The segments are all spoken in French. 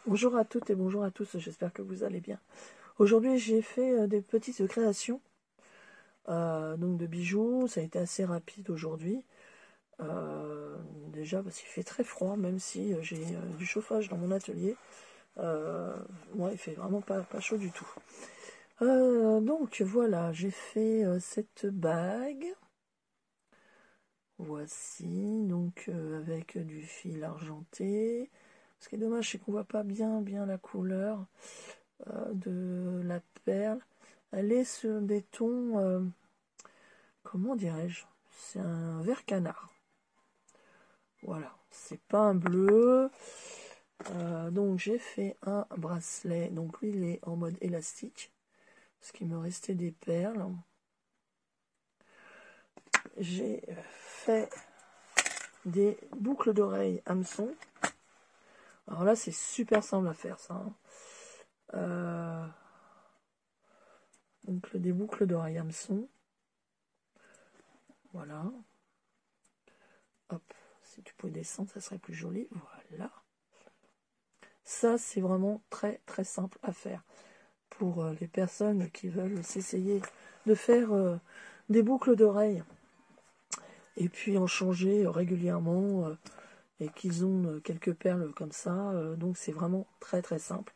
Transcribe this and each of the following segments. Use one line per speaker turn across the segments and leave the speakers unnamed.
Bonjour à toutes et bonjour à tous, j'espère que vous allez bien. Aujourd'hui j'ai fait des petites créations donc de bijoux, ça a été assez rapide aujourd'hui. Déjà parce qu'il fait très froid, même si j'ai du chauffage dans mon atelier. Moi il fait vraiment pas chaud du tout. Donc voilà, j'ai fait cette bague. Voici, donc avec du fil argenté. Ce qui est dommage, c'est qu'on voit pas bien la couleur de la perle. Elle est sur des tons, comment dirais-je? C'est un vert canard. Voilà, c'est pas un bleu. Donc j'ai fait un bracelet. Donc lui, il est en mode élastique. Parce qu'il me restait des perles. J'ai fait des boucles d'oreilles hameçon. Alors là, c'est super simple à faire, ça. Donc des boucles d'oreilles hameçon. Voilà. Hop, si tu pouvais descendre, ça serait plus joli. Voilà. Ça, c'est vraiment très simple à faire. Pour les personnes qui veulent s'essayer de faire des boucles d'oreilles et puis en changer régulièrement et qu'ils ont quelques perles comme ça. Donc c'est vraiment très simple.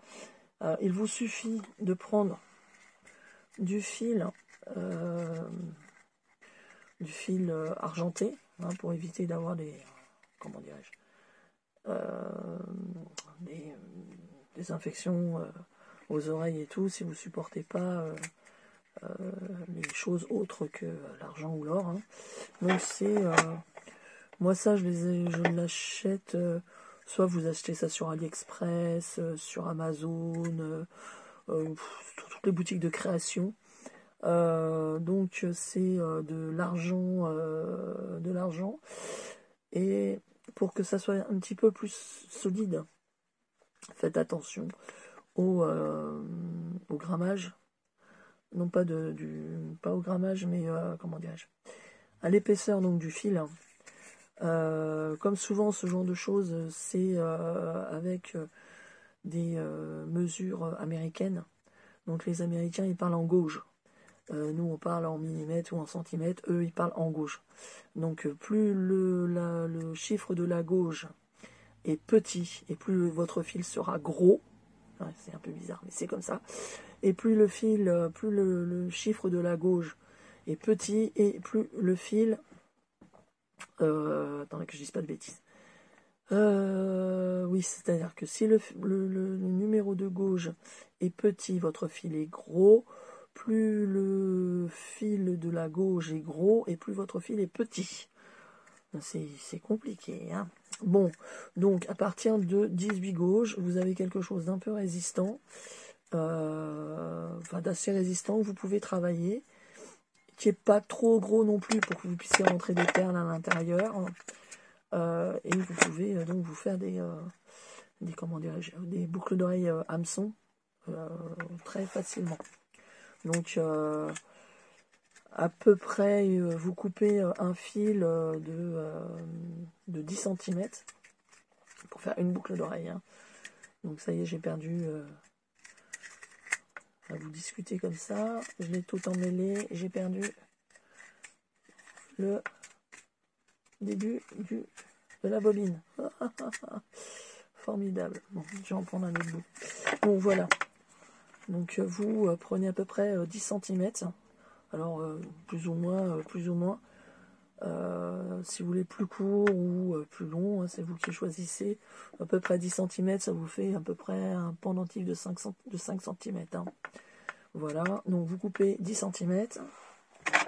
Il vous suffit de prendre du fil argenté pour éviter d'avoir des comment dirais-je des infections aux oreilles et tout, si vous supportez pas les choses autres que l'argent ou l'or. Donc c'est moi ça je l'achète soit vous achetez ça sur AliExpress, sur Amazon, sur toutes les boutiques de création. Donc c'est de l'argent et pour que ça soit un petit peu plus solide, faites attention au grammage, non pas pas au grammage, mais comment dirais-je, à l'épaisseur donc du fil. Comme souvent ce genre de choses, c'est avec des mesures américaines. Donc les Américains ils parlent en gauge. Nous on parle en millimètres ou en centimètres, eux ils parlent en gauge. Donc plus le chiffre de la gauge est petit et plus votre fil sera gros. Ouais, c'est un peu bizarre, mais c'est comme ça. Et plus le fil, plus le chiffre de la gauge est petit, et plus le fil... attendez que je dise pas de bêtises. Oui, c'est-à-dire que si le numéro de gauge est petit, votre fil est gros. Plus le fil de la gauge est gros, et plus votre fil est petit. C'est compliqué, hein. Bon, donc à partir de 18 gauges, vous avez quelque chose d'un peu résistant, enfin d'assez résistant, que vous pouvez travailler, qui n'est pas trop gros non plus pour que vous puissiez rentrer des perles à l'intérieur. Et vous pouvez donc vous faire des comment dirais-je, des boucles d'oreilles hameçon très facilement. Donc à peu près, vous coupez un fil de 10 cm pour faire une boucle d'oreille. Hein. Donc ça y est, j'ai perdu... à vous discuter comme ça. Je l'ai tout emmêlé. J'ai perdu le début de la bobine. Formidable. Bon, je vais en prendre un autre bout. Bon, voilà. Donc vous prenez à peu près 10 cm. Alors, plus ou moins. Si vous voulez plus court ou plus long, hein, c'est vous qui choisissez. À peu près 10 cm, ça vous fait à peu près un pendentif de 5 cm. Hein. Voilà, donc vous coupez 10 cm.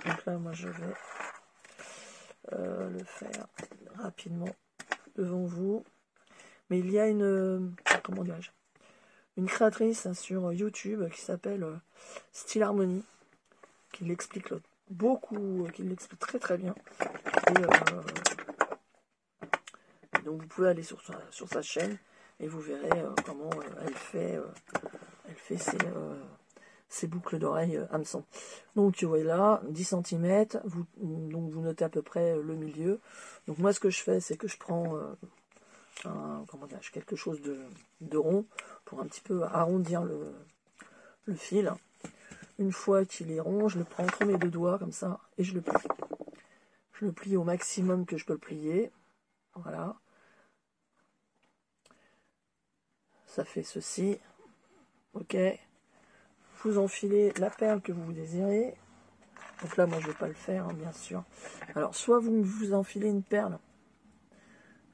Donc là, moi, je vais le faire rapidement devant vous. Mais il y a comment dirais-je, une créatrice sur YouTube qui s'appelle Style Harmony, qui l'explique beaucoup, qui l'explique très bien. Et donc vous pouvez aller sur sa chaîne et vous verrez comment elle fait ses boucles d'oreilles hameçon. Donc vous voyez là, 10 cm, donc vous notez à peu près le milieu. Donc moi ce que je fais, c'est que je prends comment dire, quelque chose de rond pour un petit peu arrondir le fil. Une fois qu'il est rond, je le prends entre mes deux doigts comme ça et je le plie. Je le plie au maximum que je peux le plier. Voilà. Ça fait ceci. Ok. Vous enfilez la perle que vous désirez. Donc là, moi, je ne vais pas le faire, hein, bien sûr. Alors, soit vous enfilez une perle,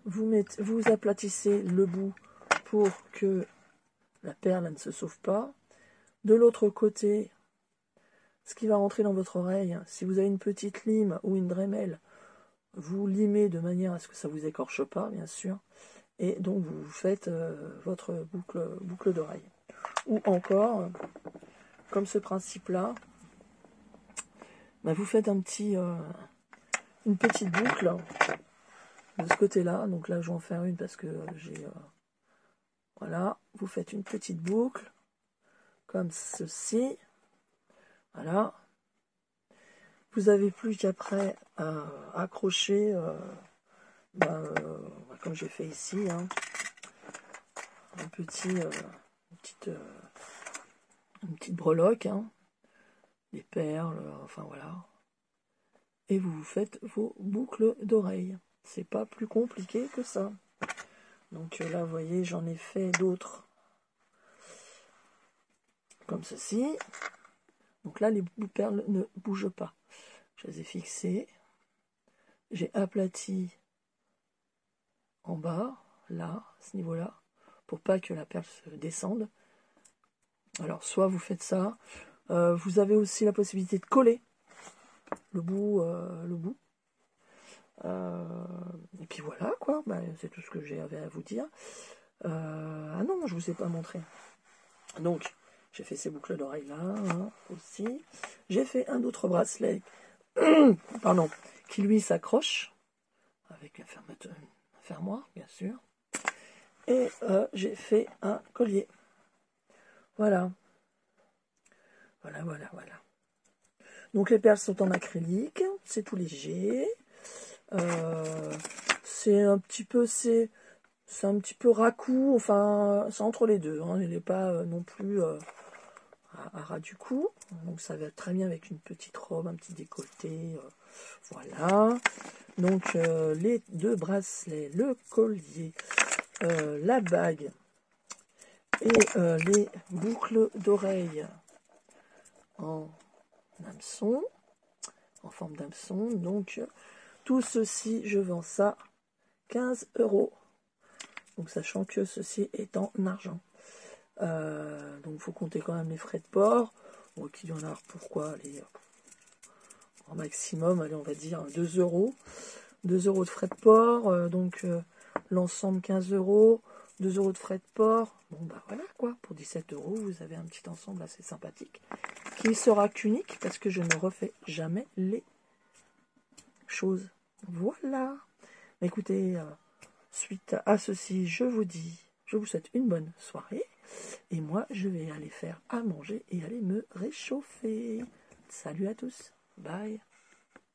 vous aplatissez le bout pour que la perle ne se sauve pas. De l'autre côté, ce qui va rentrer dans votre oreille, si vous avez une petite lime ou une Dremel, vous limez de manière à ce que ça ne vous écorche pas, bien sûr. Et donc, vous faites votre boucle d'oreille. Ou encore, comme ce principe-là, bah, vous faites une petite boucle de ce côté-là. Donc là, je vais en faire une parce que j'ai... voilà, vous faites une petite boucle, comme ceci. Voilà. Vous avez plus qu'après à accrocher, comme j'ai fait ici, hein, une petite breloque, hein, des perles, enfin voilà. Et vous faites vos boucles d'oreilles. C'est pas plus compliqué que ça. Donc là, vous voyez, j'en ai fait d'autres comme ceci. Donc là, les perles ne bougent pas. Je les ai fixées. J'ai aplati en bas, là, à ce niveau-là, pour pas que la perle se descende. Alors, soit vous faites ça. Vous avez aussi la possibilité de coller le bout. Et puis voilà, quoi. Bah, c'est tout ce que j'avais à vous dire. Ah non, je vous ai pas montré. Donc, j'ai fait ces boucles d'oreilles là, hein, aussi. J'ai fait un autre bracelet, pardon, qui lui s'accroche avec un fermoir, bien sûr. Et j'ai fait un collier. Voilà. Voilà. Donc les perles sont en acrylique, c'est tout léger. C'est un petit peu racou, enfin c'est entre les deux, hein, il n'est pas non plus à ras du cou, donc ça va très bien avec une petite robe, un petit décolleté, voilà. Donc les deux bracelets, le collier, la bague et les boucles d'oreilles en hameçon, en forme d'hameçon. Donc tout ceci, je vends ça 15 €. Donc sachant que ceci est en argent. Donc il faut compter quand même les frais de port. Bon, qu'il y en a, pourquoi aller en maximum, allez, on va dire 2 €. 2 € de frais de port, donc l'ensemble 15 €, 2 € de frais de port. Bon bah voilà quoi, pour 17 €, vous avez un petit ensemble assez sympathique qui sera qu'unique parce que je ne refais jamais les choses. Voilà. Écoutez, suite à ceci, je vous souhaite une bonne soirée. Et moi, je vais aller faire à manger et aller me réchauffer. Salut à tous. Bye.